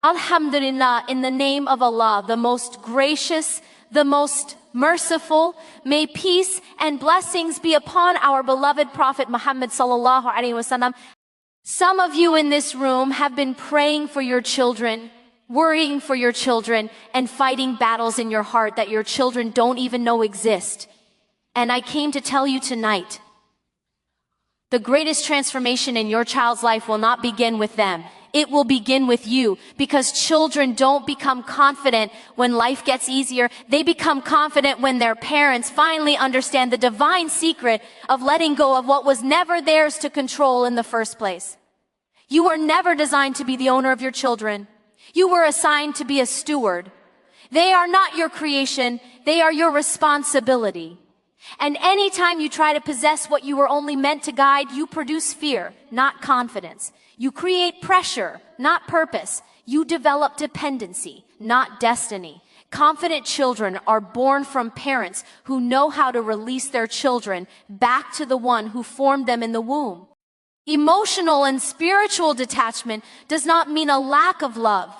Alhamdulillah, in the name of Allah, the most gracious, the most merciful, may peace and blessings be upon our beloved Prophet Muhammad sallallahu alaihi wasallam. Some of you in this room have been praying for your children, worrying for your children, and fighting battles in your heart that your children don't even know exist. And I came to tell you tonight, the greatest transformation in your child's life will not begin with them. It will begin with you, because children don't become confident when life gets easier. They become confident when their parents finally understand the divine secret of letting go of what was never theirs to control in the first place. You were never designed to be the owner of your children. You were assigned to be a steward. They are not your creation. They are your responsibility. And anytime you try to possess what you were only meant to guide, you produce fear, not confidence. You create pressure, not purpose. You develop dependency, not destiny. Confident children are born from parents who know how to release their children back to the one who formed them in the womb. Emotional and spiritual detachment does not mean a lack of love.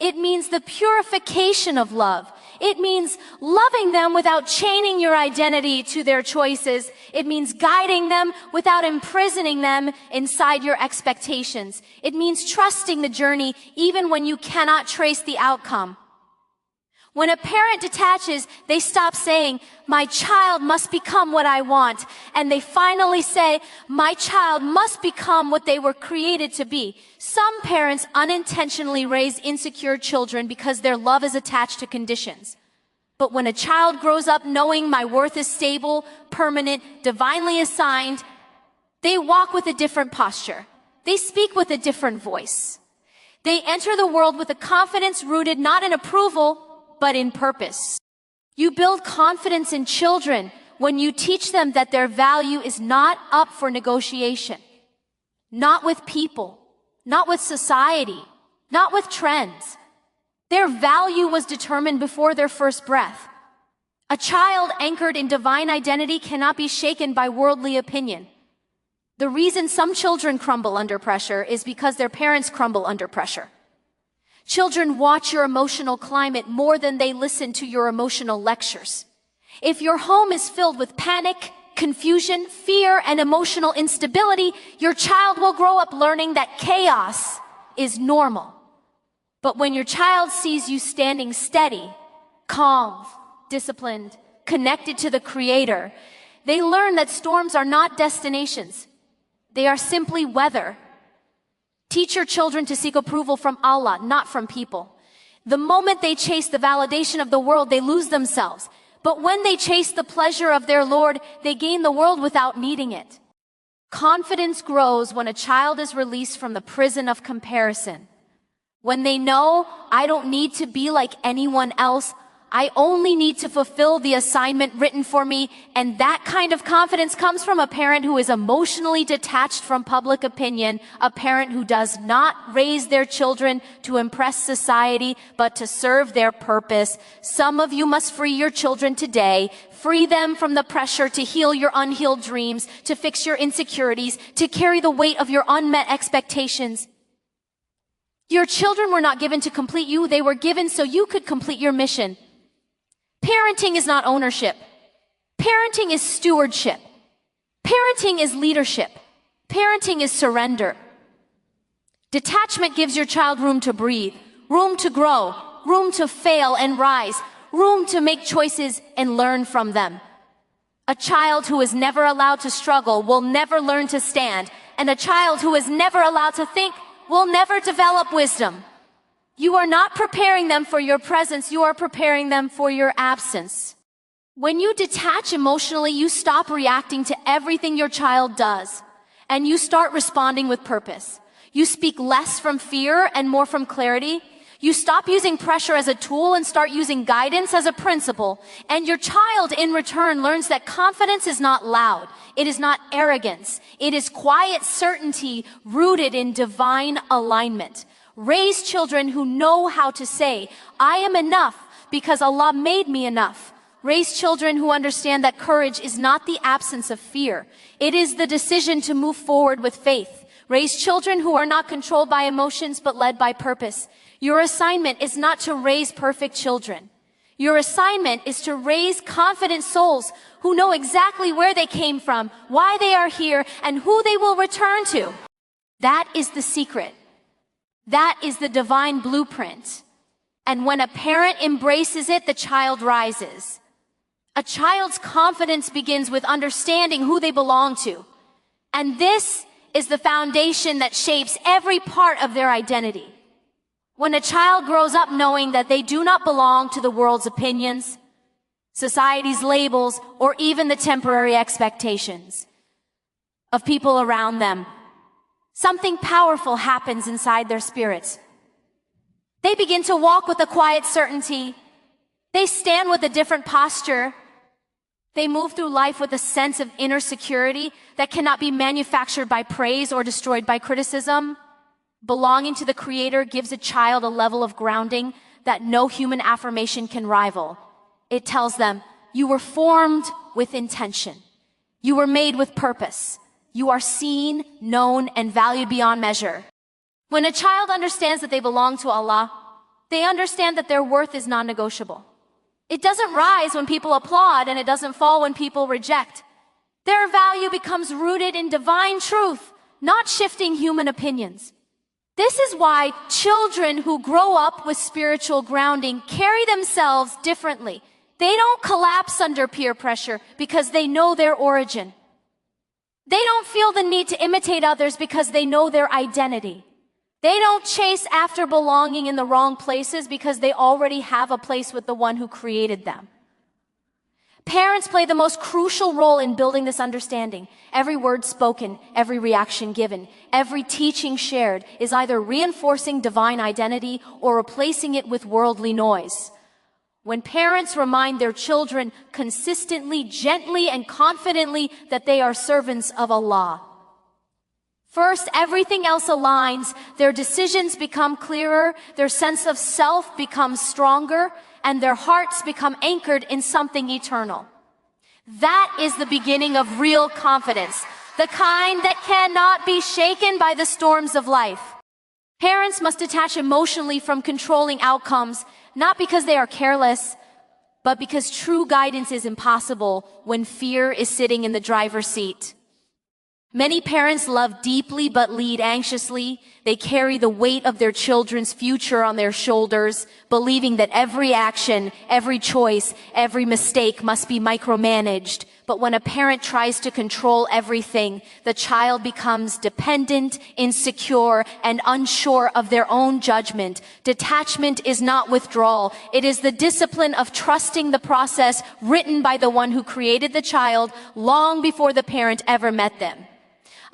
It means the purification of love. It means loving them without chaining your identity to their choices. It means guiding them without imprisoning them inside your expectations. It means trusting the journey even when you cannot trace the outcome. When a parent detaches, they stop saying, "My child must become what I want," and they finally say, "My child must become what they were created to be." Some parents unintentionally raise insecure children because their love is attached to conditions. But when a child grows up knowing my worth is stable, permanent, divinely assigned, they walk with a different posture. They speak with a different voice. They enter the world with a confidence rooted not in approval, but in purpose. You build confidence in children when you teach them that their value is not up for negotiation. Not with people, not with society, not with trends. Their value was determined before their first breath. A child anchored in divine identity cannot be shaken by worldly opinion. The reason some children crumble under pressure is because their parents crumble under pressure. Children watch your emotional climate more than they listen to your emotional lectures. If your home is filled with panic, confusion, fear, and emotional instability, your child will grow up learning that chaos is normal. But when your child sees you standing steady, calm, disciplined, connected to the Creator, they learn that storms are not destinations. They are simply weather. Teach your children to seek approval from Allah, not from people. The moment they chase the validation of the world, they lose themselves. But when they chase the pleasure of their Lord, they gain the world without needing it. Confidence grows when a child is released from the prison of comparison. When they know, I don't need to be like anyone else, I only need to fulfill the assignment written for me. And that kind of confidence comes from a parent who is emotionally detached from public opinion, a parent who does not raise their children to impress society, but to serve their purpose. Some of you must free your children today. Free them from the pressure to heal your unhealed dreams, to fix your insecurities, to carry the weight of your unmet expectations. Your children were not given to complete you. They were given so you could complete your mission. Parenting is not ownership. Parenting is stewardship. Parenting is leadership. Parenting is surrender. Detachment gives your child room to breathe, room to grow, room to fail and rise, room to make choices and learn from them. A child who is never allowed to struggle will never learn to stand, and a child who is never allowed to think will never develop wisdom. You are not preparing them for your presence, you are preparing them for your absence. When you detach emotionally, you stop reacting to everything your child does, and you start responding with purpose. You speak less from fear and more from clarity. You stop using pressure as a tool and start using guidance as a principle. And your child in return learns that confidence is not loud. It is not arrogance. It is quiet certainty rooted in divine alignment. Raise children who know how to say, I am enough because Allah made me enough. Raise children who understand that courage is not the absence of fear. It is the decision to move forward with faith. Raise children who are not controlled by emotions but led by purpose. Your assignment is not to raise perfect children. Your assignment is to raise confident souls who know exactly where they came from, why they are here, and who they will return to. That is the secret. That is the divine blueprint. And when a parent embraces it, the child rises. A child's confidence begins with understanding who they belong to. And this is the foundation that shapes every part of their identity. When a child grows up knowing that they do not belong to the world's opinions, society's labels, or even the temporary expectations of people around them, something powerful happens inside their spirits. They begin to walk with a quiet certainty. They stand with a different posture. They move through life with a sense of inner security that cannot be manufactured by praise or destroyed by criticism. Belonging to the Creator gives a child a level of grounding that no human affirmation can rival. It tells them, you were formed with intention. You were made with purpose. You are seen, known, and valued beyond measure. When a child understands that they belong to Allah, they understand that their worth is non-negotiable. It doesn't rise when people applaud, and it doesn't fall when people reject. Their value becomes rooted in divine truth, not shifting human opinions. This is why children who grow up with spiritual grounding carry themselves differently. They don't collapse under peer pressure because they know their origin. They don't feel the need to imitate others because they know their identity. They don't chase after belonging in the wrong places because they already have a place with the one who created them. Parents play the most crucial role in building this understanding. Every word spoken, every reaction given, every teaching shared is either reinforcing divine identity or replacing it with worldly noise. When parents remind their children consistently, gently, and confidently that they are servants of Allah, first, everything else aligns, their decisions become clearer, their sense of self becomes stronger, and their hearts become anchored in something eternal. That is the beginning of real confidence, the kind that cannot be shaken by the storms of life. Parents must detach emotionally from controlling outcomes, not because they are careless, but because true guidance is impossible when fear is sitting in the driver's seat. Many parents love deeply but lead anxiously. They carry the weight of their children's future on their shoulders, believing that every action, every choice, every mistake must be micromanaged. But when a parent tries to control everything, the child becomes dependent, insecure, and unsure of their own judgment. Detachment is not withdrawal. It is the discipline of trusting the process written by the one who created the child long before the parent ever met them.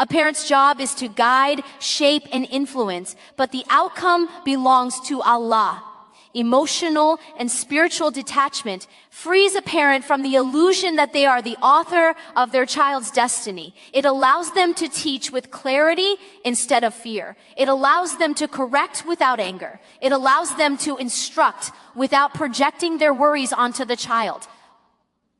A parent's job is to guide, shape, and influence, but the outcome belongs to Allah. Emotional and spiritual detachment frees a parent from the illusion that they are the author of their child's destiny. It allows them to teach with clarity instead of fear. It allows them to correct without anger. It allows them to instruct without projecting their worries onto the child.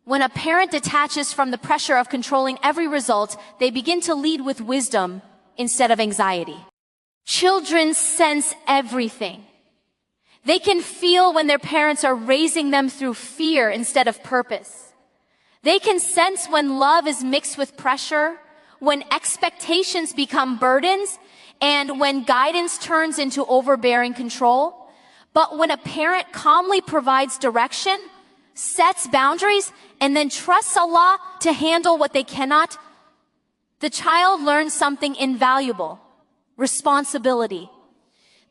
When a parent detaches from the pressure of controlling every result, they begin to lead with wisdom instead of anxiety. Children sense everything. They can feel when their parents are raising them through fear instead of purpose. They can sense when love is mixed with pressure, when expectations become burdens, and when guidance turns into overbearing control. But when a parent calmly provides direction, sets boundaries, and then trusts Allah to handle what they cannot, the child learns something invaluable: responsibility.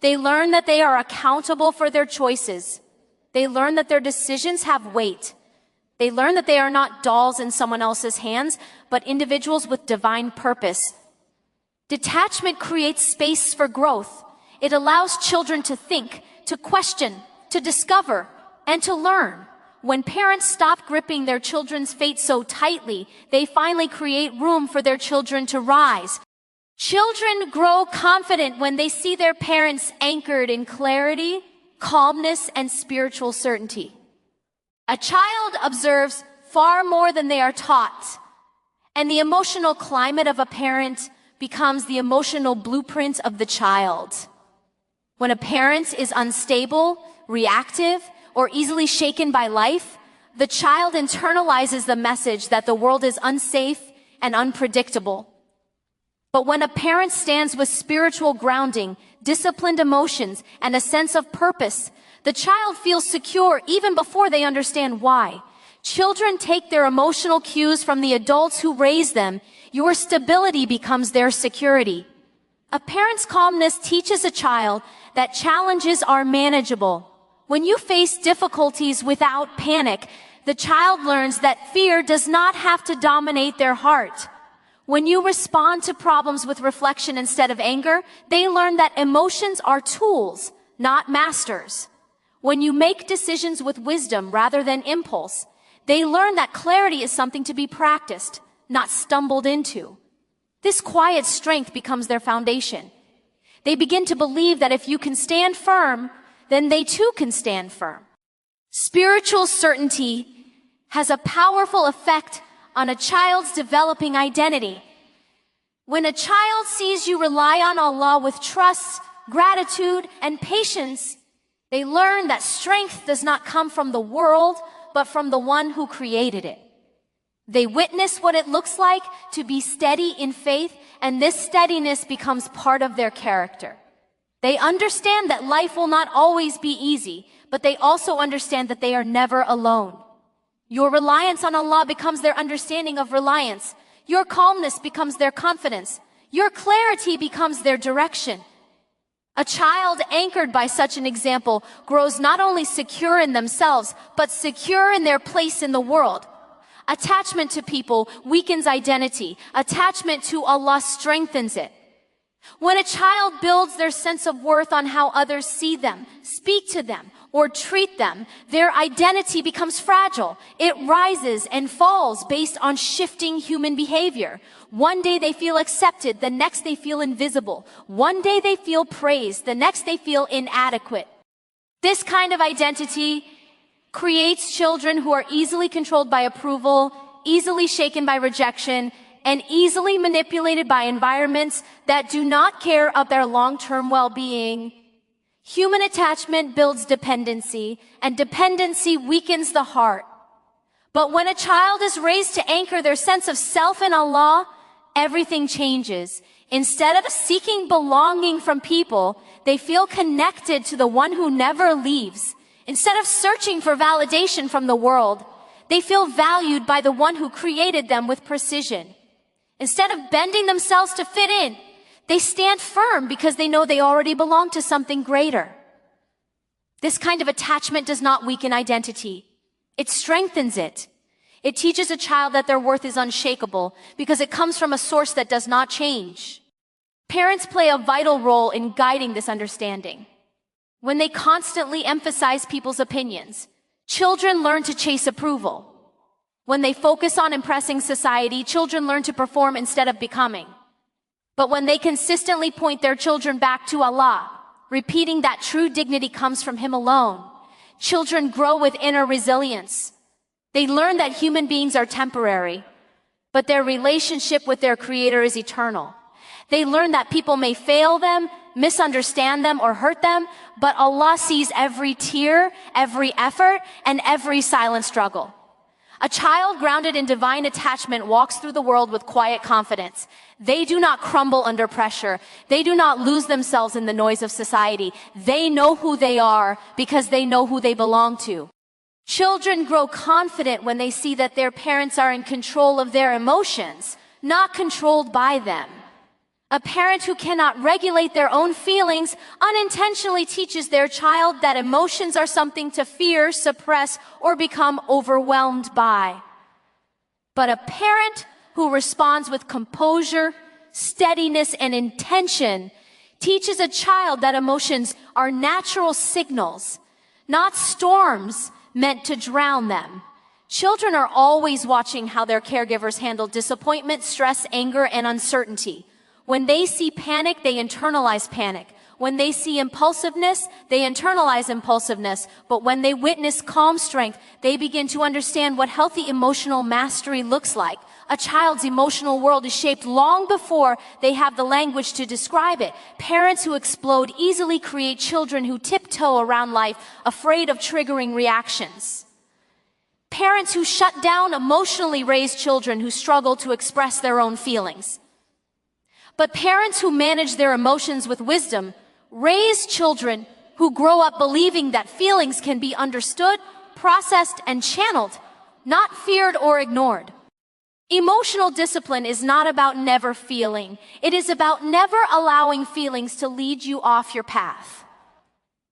They learn that they are accountable for their choices. They learn that their decisions have weight. They learn that they are not dolls in someone else's hands, but individuals with divine purpose. Detachment creates space for growth. It allows children to think, to question, to discover, and to learn. When parents stop gripping their children's fate so tightly, they finally create room for their children to rise. Children grow confident when they see their parents anchored in clarity, calmness, and spiritual certainty. A child observes far more than they are taught, and the emotional climate of a parent becomes the emotional blueprint of the child. When a parent is unstable, reactive, or easily shaken by life, the child internalizes the message that the world is unsafe and unpredictable. But when a parent stands with spiritual grounding, disciplined emotions, and a sense of purpose, the child feels secure even before they understand why. Children take their emotional cues from the adults who raise them. Your stability becomes their security. A parent's calmness teaches a child that challenges are manageable. When you face difficulties without panic, the child learns that fear does not have to dominate their heart. When you respond to problems with reflection instead of anger, they learn that emotions are tools, not masters. When you make decisions with wisdom rather than impulse, they learn that clarity is something to be practiced, not stumbled into. This quiet strength becomes their foundation. They begin to believe that if you can stand firm, then they too can stand firm. Spiritual certainty has a powerful effect on a child's developing identity. When a child sees you rely on Allah with trust, gratitude, and patience, they learn that strength does not come from the world, but from the one who created it. They witness what it looks like to be steady in faith, and this steadiness becomes part of their character. They understand that life will not always be easy, but they also understand that they are never alone. Your reliance on Allah becomes their understanding of reliance. Your calmness becomes their confidence. Your clarity becomes their direction. A child anchored by such an example grows not only secure in themselves, but secure in their place in the world. Attachment to people weakens identity. Attachment to Allah strengthens it. When a child builds their sense of worth on how others see them, speak to them, or treat them, their identity becomes fragile. It rises and falls based on shifting human behavior. One day they feel accepted, the next they feel invisible. One day they feel praised, the next they feel inadequate. This kind of identity creates children who are easily controlled by approval, easily shaken by rejection, and easily manipulated by environments that do not care of their long-term well-being. Human attachment builds dependency, and dependency weakens the heart. But when a child is raised to anchor their sense of self in Allah, everything changes. Instead of seeking belonging from people, they feel connected to the one who never leaves. Instead of searching for validation from the world, they feel valued by the one who created them with precision. Instead of bending themselves to fit in, they stand firm because they know they already belong to something greater. This kind of attachment does not weaken identity. It strengthens it. It teaches a child that their worth is unshakable because it comes from a source that does not change. Parents play a vital role in guiding this understanding. When they constantly emphasize people's opinions, children learn to chase approval. When they focus on impressing society, children learn to perform instead of becoming. But when they consistently point their children back to Allah, repeating that true dignity comes from Him alone, children grow with inner resilience. They learn that human beings are temporary, but their relationship with their Creator is eternal. They learn that people may fail them, misunderstand them, or hurt them, but Allah sees every tear, every effort, and every silent struggle. A child grounded in divine attachment walks through the world with quiet confidence. They do not crumble under pressure. They do not lose themselves in the noise of society. They know who they are because they know who they belong to. Children grow confident when they see that their parents are in control of their emotions, not controlled by them. A parent who cannot regulate their own feelings unintentionally teaches their child that emotions are something to fear, suppress, or become overwhelmed by. But a parent who responds with composure, steadiness, and intention teaches a child that emotions are natural signals, not storms meant to drown them. Children are always watching how their caregivers handle disappointment, stress, anger, and uncertainty. When they see panic, they internalize panic. When they see impulsiveness, they internalize impulsiveness. But when they witness calm strength, they begin to understand what healthy emotional mastery looks like. A child's emotional world is shaped long before they have the language to describe it. Parents who explode easily create children who tiptoe around life, afraid of triggering reactions. Parents who shut down emotionally raise children who struggle to express their own feelings. But parents who manage their emotions with wisdom raise children who grow up believing that feelings can be understood, processed, and channeled, not feared or ignored. Emotional discipline is not about never feeling. It is about never allowing feelings to lead you off your path.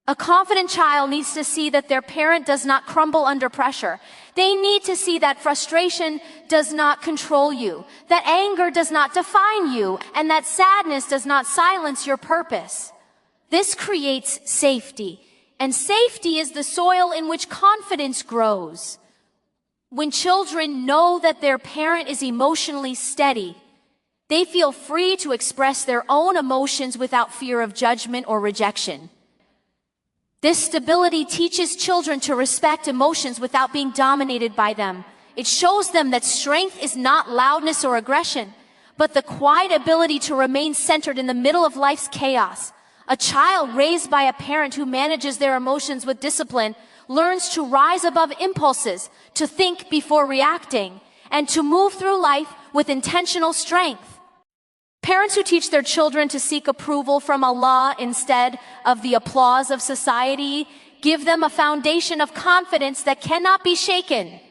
A confident child needs to see that their parent does not crumble under pressure. They need to see that frustration does not control you, that anger does not define you, and that sadness does not silence your purpose. This creates safety, and safety is the soil in which confidence grows. When children know that their parent is emotionally steady, they feel free to express their own emotions without fear of judgment or rejection. This stability teaches children to respect emotions without being dominated by them. It shows them that strength is not loudness or aggression, but the quiet ability to remain centered in the middle of life's chaos. A child raised by a parent who manages their emotions with discipline learns to rise above impulses, to think before reacting, and to move through life with intentional strength. Parents who teach their children to seek approval from Allah instead of the applause of society give them a foundation of confidence that cannot be shaken.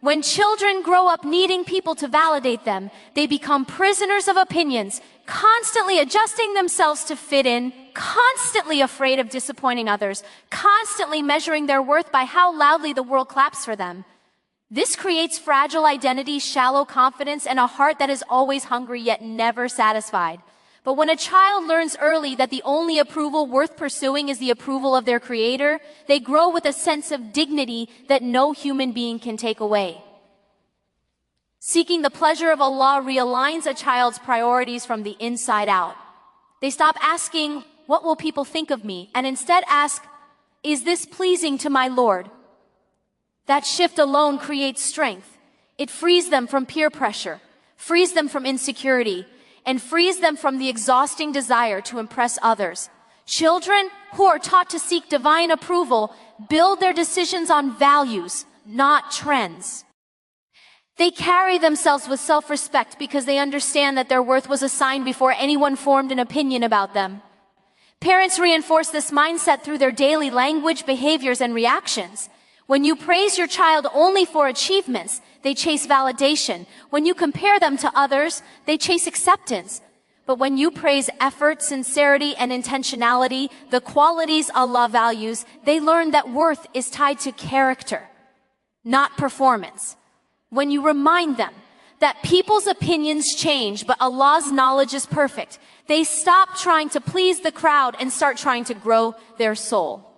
When children grow up needing people to validate them, they become prisoners of opinions, constantly adjusting themselves to fit in, constantly afraid of disappointing others, constantly measuring their worth by how loudly the world claps for them. This creates fragile identity, shallow confidence, and a heart that is always hungry yet never satisfied. But when a child learns early that the only approval worth pursuing is the approval of their creator, they grow with a sense of dignity that no human being can take away. Seeking the pleasure of Allah realigns a child's priorities from the inside out. They stop asking, "What will people think of me?" and instead ask, "Is this pleasing to my Lord?" That shift alone creates strength. It frees them from peer pressure, frees them from insecurity, and frees them from the exhausting desire to impress others. Children who are taught to seek divine approval build their decisions on values, not trends. They carry themselves with self-respect because they understand that their worth was assigned before anyone formed an opinion about them. Parents reinforce this mindset through their daily language, behaviors, and reactions. When you praise your child only for achievements, they chase validation. When you compare them to others, they chase acceptance. But when you praise effort, sincerity, and intentionality, the qualities Allah values, they learn that worth is tied to character, not performance. When you remind them that people's opinions change, but Allah's knowledge is perfect, they stop trying to please the crowd and start trying to grow their soul.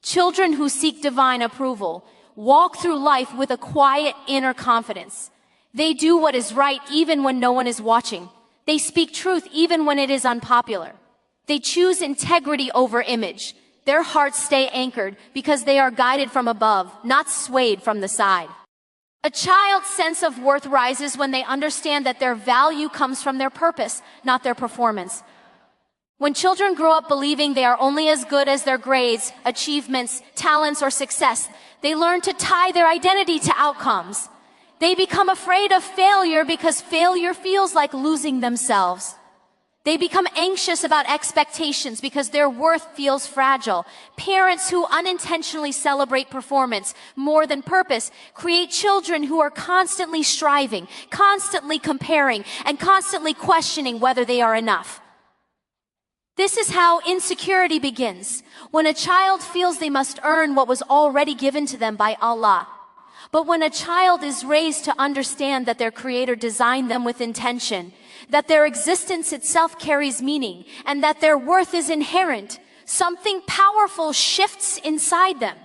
Children who seek divine approval walk through life with a quiet inner confidence. They do what is right even when no one is watching. They speak truth even when it is unpopular. They choose integrity over image. Their hearts stay anchored because they are guided from above, not swayed from the side. A child's sense of worth rises when they understand that their value comes from their purpose, not their performance. When children grow up believing they are only as good as their grades, achievements, talents, or success, they learn to tie their identity to outcomes. They become afraid of failure because failure feels like losing themselves. They become anxious about expectations because their worth feels fragile. Parents who unintentionally celebrate performance more than purpose create children who are constantly striving, constantly comparing, and constantly questioning whether they are enough. This is how insecurity begins, when a child feels they must earn what was already given to them by Allah. But when a child is raised to understand that their Creator designed them with intention, that their existence itself carries meaning, and that their worth is inherent, something powerful shifts inside them.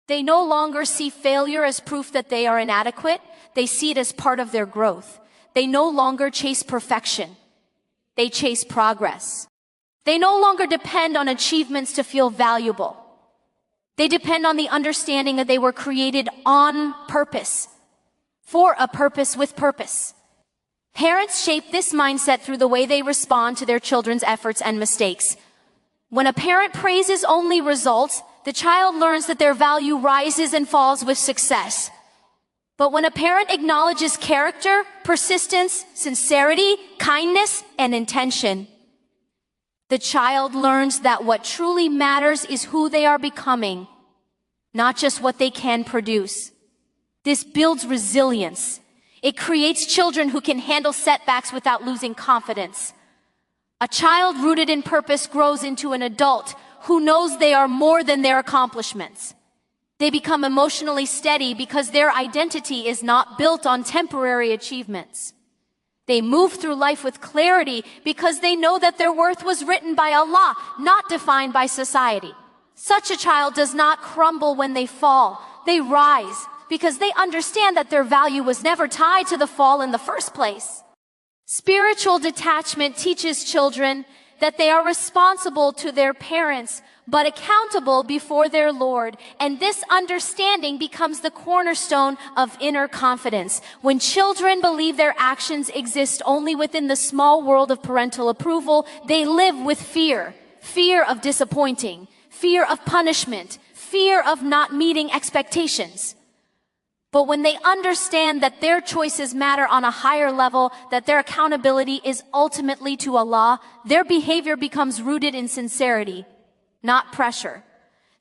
They no longer see failure as proof that they are inadequate. They see it as part of their growth. They no longer chase perfection. They chase progress. They no longer depend on achievements to feel valuable. They depend on the understanding that they were created on purpose, for a purpose with purpose. Parents shape this mindset through the way they respond to their children's efforts and mistakes. When a parent praises only results, the child learns that their value rises and falls with success. But when a parent acknowledges character, persistence, sincerity, kindness, and intention, the child learns that what truly matters is who they are becoming, not just what they can produce. This builds resilience. It creates children who can handle setbacks without losing confidence. A child rooted in purpose grows into an adult who knows they are more than their accomplishments. They become emotionally steady because their identity is not built on temporary achievements. They move through life with clarity because they know that their worth was written by Allah, not defined by society. Such a child does not crumble when they fall. They rise because they understand that their value was never tied to the fall in the first place. Spiritual detachment teaches children that they are responsible to their parents, but accountable before their Lord. And this understanding becomes the cornerstone of inner confidence. When children believe their actions exist only within the small world of parental approval, they live with fear. Fear of disappointing, fear of punishment, fear of not meeting expectations. But when they understand that their choices matter on a higher level, that their accountability is ultimately to Allah, their behavior becomes rooted in sincerity, not pressure.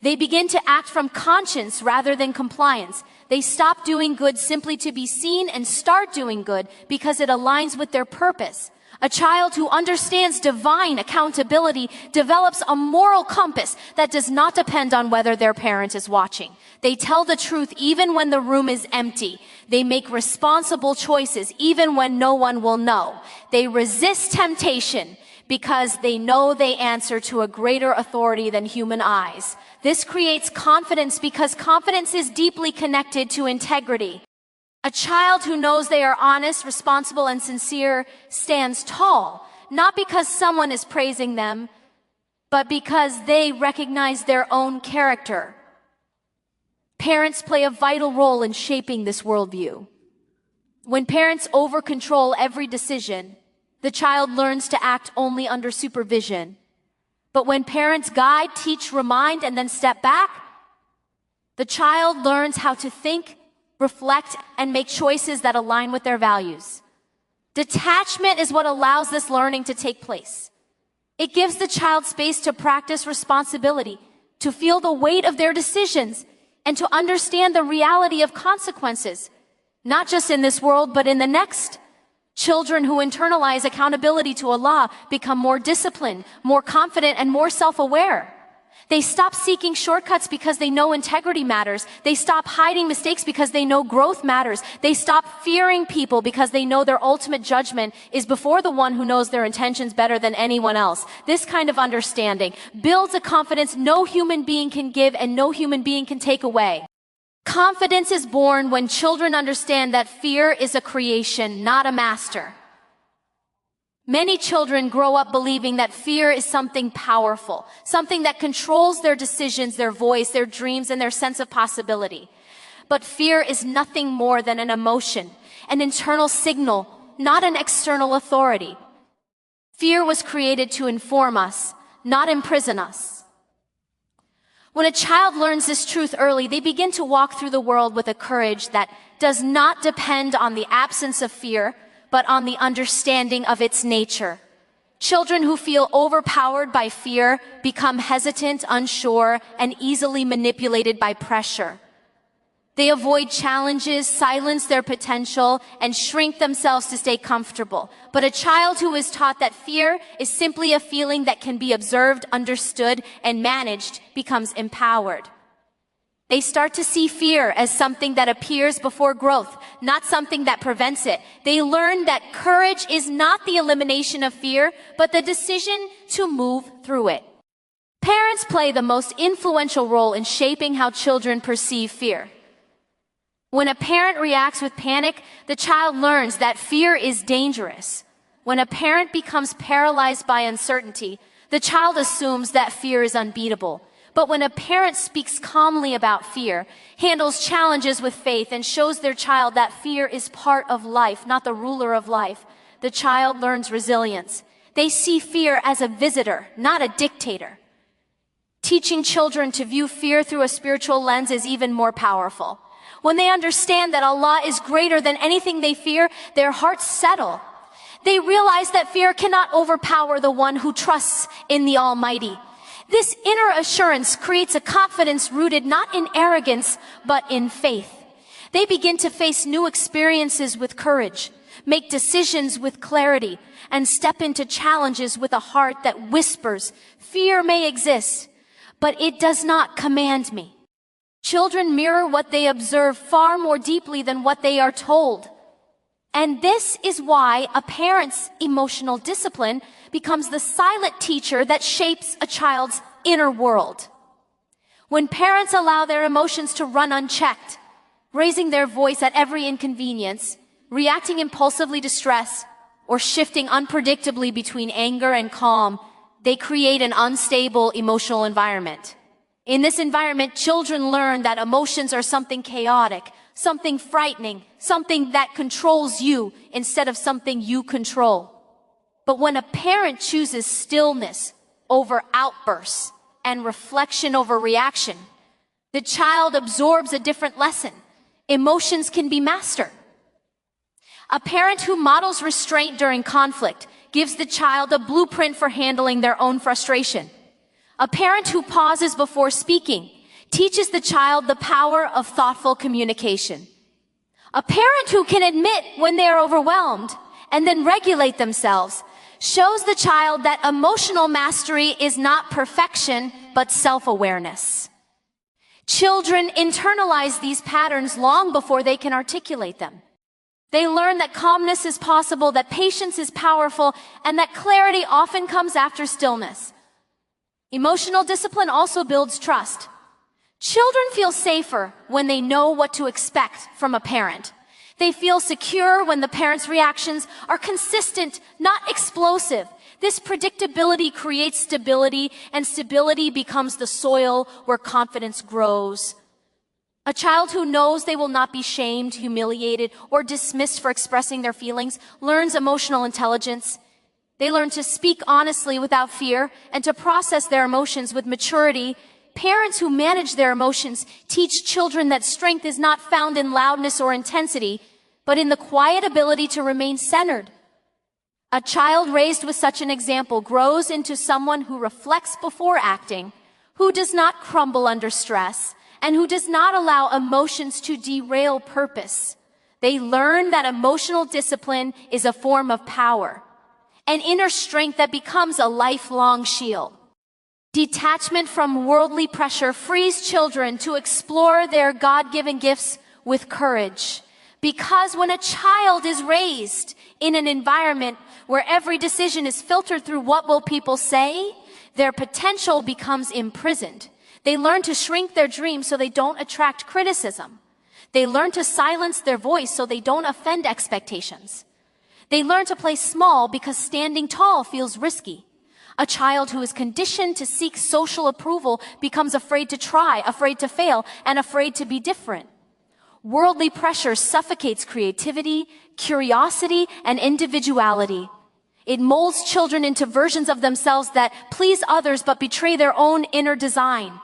They begin to act from conscience rather than compliance. They stop doing good simply to be seen and start doing good because it aligns with their purpose. A child who understands divine accountability develops a moral compass that does not depend on whether their parent is watching. They tell the truth even when the room is empty. They make responsible choices even when no one will know. They resist temptation because they know they answer to a greater authority than human eyes. This creates confidence because confidence is deeply connected to integrity. A child who knows they are honest, responsible, and sincere stands tall, not because someone is praising them, but because they recognize their own character. Parents play a vital role in shaping this worldview. When parents over-control every decision, the child learns to act only under supervision. But when parents guide, teach, remind, and then step back, the child learns how to think, reflect, and make choices that align with their values. Detachment is what allows this learning to take place. It gives the child space to practice responsibility, to feel the weight of their decisions, and to understand the reality of consequences, not just in this world, but in the next. Children who internalize accountability to Allah become more disciplined, more confident, and more self-aware. They stop seeking shortcuts because they know integrity matters. They stop hiding mistakes because they know growth matters. They stop fearing people because they know their ultimate judgment is before the one who knows their intentions better than anyone else. This kind of understanding builds a confidence no human being can give and no human being can take away. Confidence is born when children understand that fear is a creation, not a master. Many children grow up believing that fear is something powerful, something that controls their decisions, their voice, their dreams, and their sense of possibility. But fear is nothing more than an emotion, an internal signal, not an external authority. Fear was created to inform us, not imprison us. When a child learns this truth early, they begin to walk through the world with a courage that does not depend on the absence of fear, but on the understanding of its nature. Children who feel overpowered by fear become hesitant, unsure, and easily manipulated by pressure. They avoid challenges, silence their potential, and shrink themselves to stay comfortable. But a child who is taught that fear is simply a feeling that can be observed, understood, and managed becomes empowered. They start to see fear as something that appears before growth, not something that prevents it. They learn that courage is not the elimination of fear, but the decision to move through it. Parents play the most influential role in shaping how children perceive fear. When a parent reacts with panic, the child learns that fear is dangerous. When a parent becomes paralyzed by uncertainty, The child assumes that fear is unbeatable. But when a parent speaks calmly about fear, handles challenges with faith, and shows their child that fear is part of life, not the ruler of life, the child learns resilience. They see fear as a visitor, not a dictator. Teaching children to view fear through a spiritual lens is even more powerful. When they understand that Allah is greater than anything they fear, their hearts settle. They realize that fear cannot overpower the one who trusts in the Almighty. This inner assurance creates a confidence rooted not in arrogance, but in faith. They begin to face new experiences with courage, make decisions with clarity, and step into challenges with a heart that whispers, fear may exist, but it does not command me. Children mirror what they observe far more deeply than what they are told. And this is why a parent's emotional discipline becomes the silent teacher that shapes a child's inner world. When parents allow their emotions to run unchecked, raising their voice at every inconvenience, reacting impulsively to stress, or shifting unpredictably between anger and calm, they create an unstable emotional environment. In this environment, children learn that emotions are something chaotic, something frightening, something that controls you instead of something you control. But when a parent chooses stillness over outbursts and reflection over reaction, the child absorbs a different lesson. Emotions can be mastered. A parent who models restraint during conflict gives the child a blueprint for handling their own frustration. A parent who pauses before speaking teaches the child the power of thoughtful communication. A parent who can admit when they are overwhelmed and then regulate themselves shows the child that emotional mastery is not perfection, but self-awareness. Children internalize these patterns long before they can articulate them. They learn that calmness is possible, that patience is powerful, and that clarity often comes after stillness. Emotional discipline also builds trust. Children feel safer when they know what to expect from a parent. They feel secure when the parent's reactions are consistent, not explosive. This predictability creates stability, and stability becomes the soil where confidence grows. A child who knows they will not be shamed, humiliated, or dismissed for expressing their feelings learns emotional intelligence. They learn to speak honestly without fear and to process their emotions with maturity. Parents who manage their emotions teach children that strength is not found in loudness or intensity, but in the quiet ability to remain centered. A child raised with such an example grows into someone who reflects before acting, who does not crumble under stress, and who does not allow emotions to derail purpose. They learn that emotional discipline is a form of power, an inner strength that becomes a lifelong shield. Detachment from worldly pressure frees children to explore their God-given gifts with courage. Because when a child is raised in an environment where every decision is filtered through what will people say, their potential becomes imprisoned. They learn to shrink their dreams so they don't attract criticism. They learn to silence their voice so they don't offend expectations. They learn to play small because standing tall feels risky. A child who is conditioned to seek social approval becomes afraid to try, afraid to fail, and afraid to be different. Worldly pressure suffocates creativity, curiosity, and individuality. It molds children into versions of themselves that please others but betray their own inner design.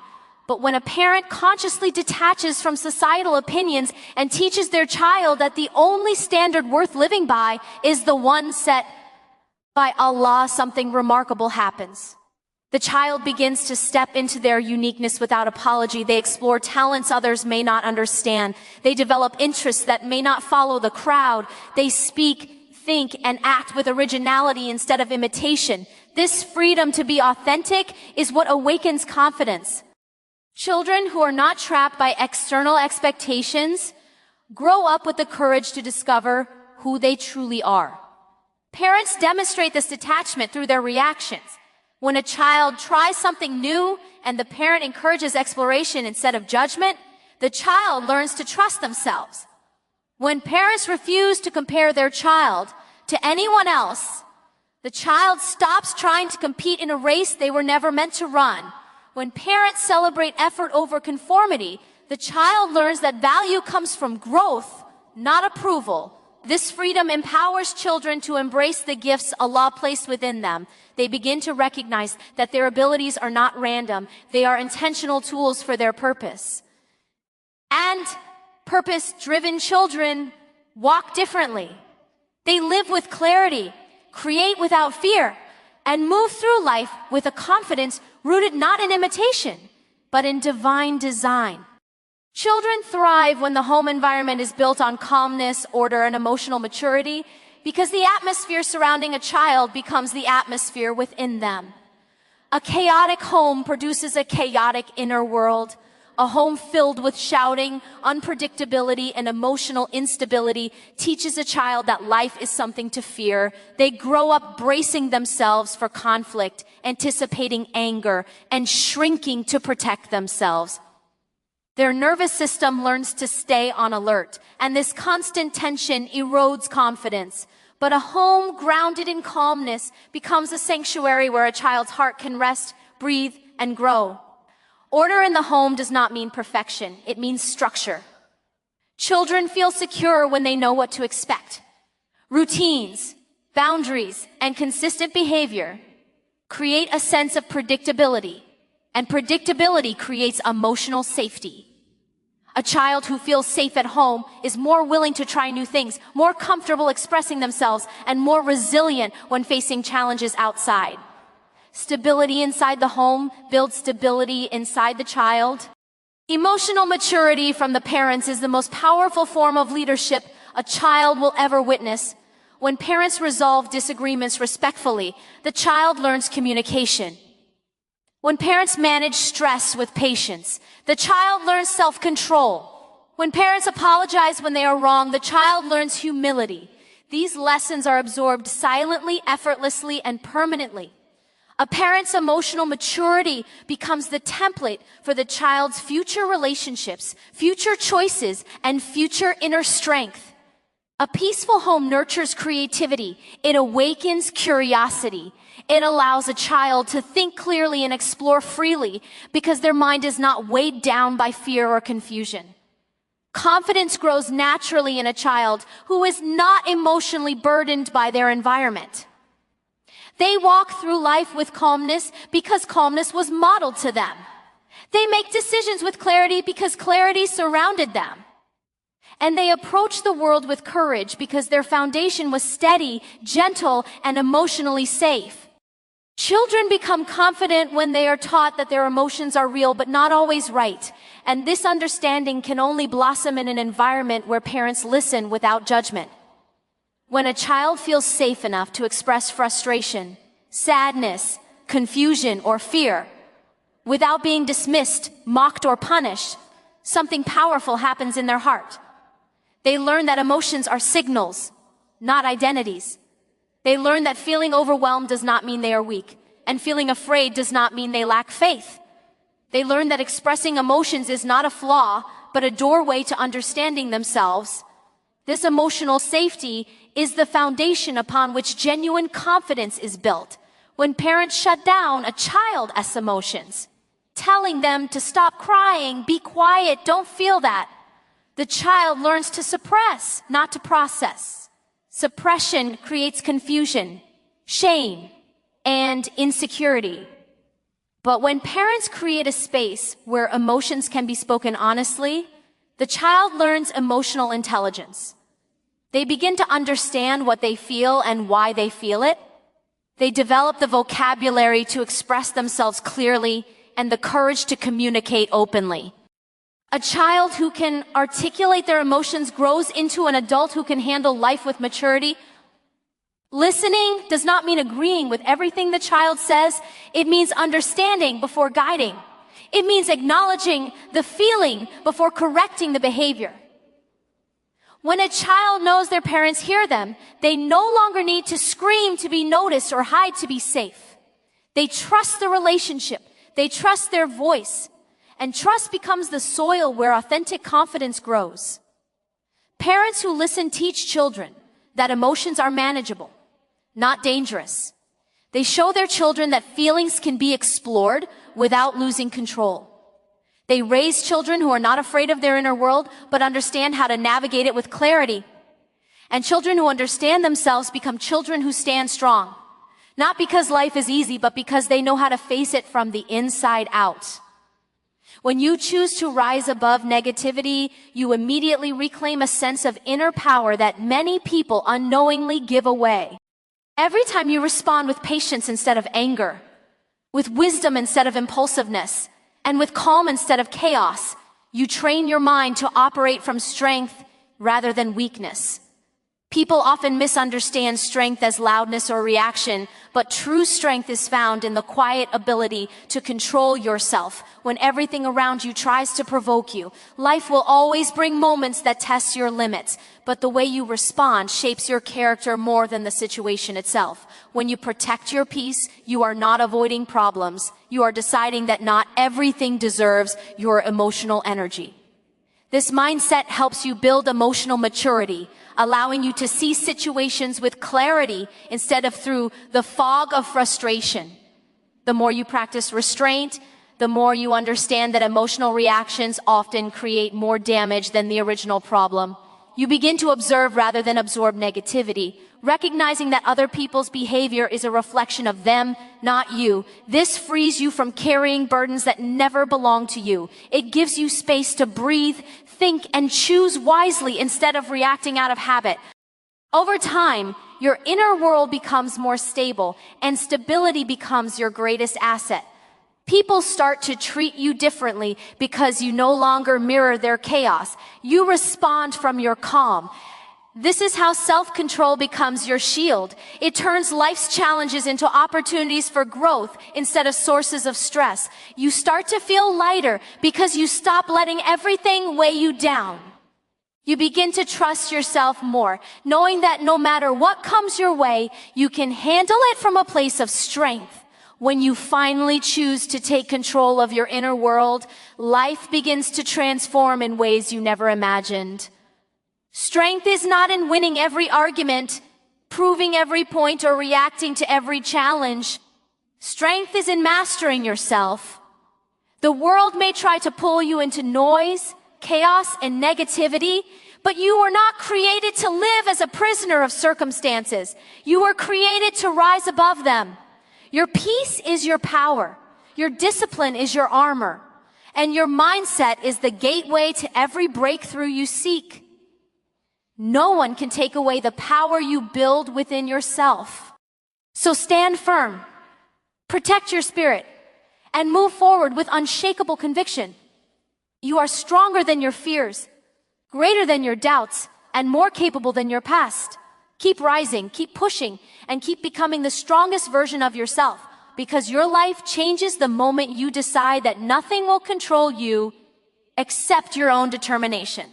But when a parent consciously detaches from societal opinions and teaches their child that the only standard worth living by is the one set by Allah, something remarkable happens. The child begins to step into their uniqueness without apology. They explore talents others may not understand. They develop interests that may not follow the crowd. They speak, think, and act with originality instead of imitation. This freedom to be authentic is what awakens confidence. Children who are not trapped by external expectations grow up with the courage to discover who they truly are. Parents demonstrate this detachment through their reactions. When a child tries something new and the parent encourages exploration instead of judgment, the child learns to trust themselves. When parents refuse to compare their child to anyone else, The child stops trying to compete in a race they were never meant to run. When parents celebrate effort over conformity, the child learns that value comes from growth, not approval. This freedom empowers children to embrace the gifts Allah placed within them. They begin to recognize that their abilities are not random. They are intentional tools for their purpose. And purpose-driven children walk differently. They live with clarity, create without fear, and move through life with a confidence rooted not in imitation, but in divine design. Children thrive when the home environment is built on calmness, order, and emotional maturity, because the atmosphere surrounding a child becomes the atmosphere within them. A chaotic home produces a chaotic inner world. A home filled with shouting, unpredictability, and emotional instability teaches a child that life is something to fear. They grow up bracing themselves for conflict, anticipating anger, and shrinking to protect themselves. Their nervous system learns to stay on alert, and this constant tension erodes confidence. But a home grounded in calmness becomes a sanctuary where a child's heart can rest, breathe, and grow. Order in the home does not mean perfection. It means structure. Children feel secure when they know what to expect. Routines, boundaries, and consistent behavior create a sense of predictability, and predictability creates emotional safety. A child who feels safe at home is more willing to try new things, more comfortable expressing themselves, and more resilient when facing challenges outside. Stability inside the home builds stability inside the child. Emotional maturity from the parents is the most powerful form of leadership a child will ever witness. When parents resolve disagreements respectfully, the child learns communication. When parents manage stress with patience, the child learns self-control. When parents apologize when they are wrong, the child learns humility. These lessons are absorbed silently, effortlessly, and permanently. A parent's emotional maturity becomes the template for the child's future relationships, future choices, and future inner strength. A peaceful home nurtures creativity. It awakens curiosity. It allows a child to think clearly and explore freely because their mind is not weighed down by fear or confusion. Confidence grows naturally in a child who is not emotionally burdened by their environment. They walk through life with calmness because calmness was modeled to them. They make decisions with clarity because clarity surrounded them. And they approach the world with courage because their foundation was steady, gentle, and emotionally safe. Children become confident when they are taught that their emotions are real but not always right. And this understanding can only blossom in an environment where parents listen without judgment. When a child feels safe enough to express frustration, sadness, confusion, or fear, without being dismissed, mocked, or punished, something powerful happens in their heart. They learn that emotions are signals, not identities. They learn that feeling overwhelmed does not mean they are weak, and feeling afraid does not mean they lack faith. They learn that expressing emotions is not a flaw, but a doorway to understanding themselves. This emotional safety is the foundation upon which genuine confidence is built. When parents shut down a child's emotions, telling them to stop crying, be quiet, don't feel that, the child learns to suppress, not to process. Suppression creates confusion, shame, and insecurity. But when parents create a space where emotions can be spoken honestly, the child learns emotional intelligence. They begin to understand what they feel and why they feel it. They develop the vocabulary to express themselves clearly and the courage to communicate openly. A child who can articulate their emotions grows into an adult who can handle life with maturity. Listening does not mean agreeing with everything the child says. It means understanding before guiding. It means acknowledging the feeling before correcting the behavior. When a child knows their parents hear them, they no longer need to scream to be noticed or hide to be safe. They trust the relationship. They trust their voice. And trust becomes the soil where authentic confidence grows. Parents who listen teach children that emotions are manageable, not dangerous. They show their children that feelings can be explored without losing control. They raise children who are not afraid of their inner world, but understand how to navigate it with clarity. And children who understand themselves become children who stand strong. Not because life is easy, but because they know how to face it from the inside out. When you choose to rise above negativity, you immediately reclaim a sense of inner power that many people unknowingly give away. Every time you respond with patience instead of anger, with wisdom instead of impulsiveness, and with calm instead of chaos, you train your mind to operate from strength rather than weakness. People often misunderstand strength as loudness or reaction, but true strength is found in the quiet ability to control yourself when everything around you tries to provoke you. Life will always bring moments that test your limits, but the way you respond shapes your character more than the situation itself. When you protect your peace, you are not avoiding problems. You are deciding that not everything deserves your emotional energy. This mindset helps you build emotional maturity, allowing you to see situations with clarity instead of through the fog of frustration. The more you practice restraint, the more you understand that emotional reactions often create more damage than the original problem. You begin to observe rather than absorb negativity, recognizing that other people's behavior is a reflection of them, not you. This frees you from carrying burdens that never belong to you. It gives you space to breathe, think, and choose wisely instead of reacting out of habit. Over time, your inner world becomes more stable, and stability becomes your greatest asset. People start to treat you differently because you no longer mirror their chaos. You respond from your calm. This is how self-control becomes your shield. It turns life's challenges into opportunities for growth instead of sources of stress. You start to feel lighter because you stop letting everything weigh you down. You begin to trust yourself more, knowing that no matter what comes your way, you can handle it from a place of strength. When you finally choose to take control of your inner world, life begins to transform in ways you never imagined. Strength is not in winning every argument, proving every point, or reacting to every challenge. Strength is in mastering yourself. The world may try to pull you into noise, chaos, and negativity, but you were not created to live as a prisoner of circumstances. You were created to rise above them. Your peace is your power. Your discipline is your armor. And your mindset is the gateway to every breakthrough you seek. No one can take away the power you build within yourself. So stand firm, protect your spirit, and move forward with unshakable conviction. You are stronger than your fears, greater than your doubts, and more capable than your past. Keep rising, keep pushing, and keep becoming the strongest version of yourself, because your life changes the moment you decide that nothing will control you except your own determination.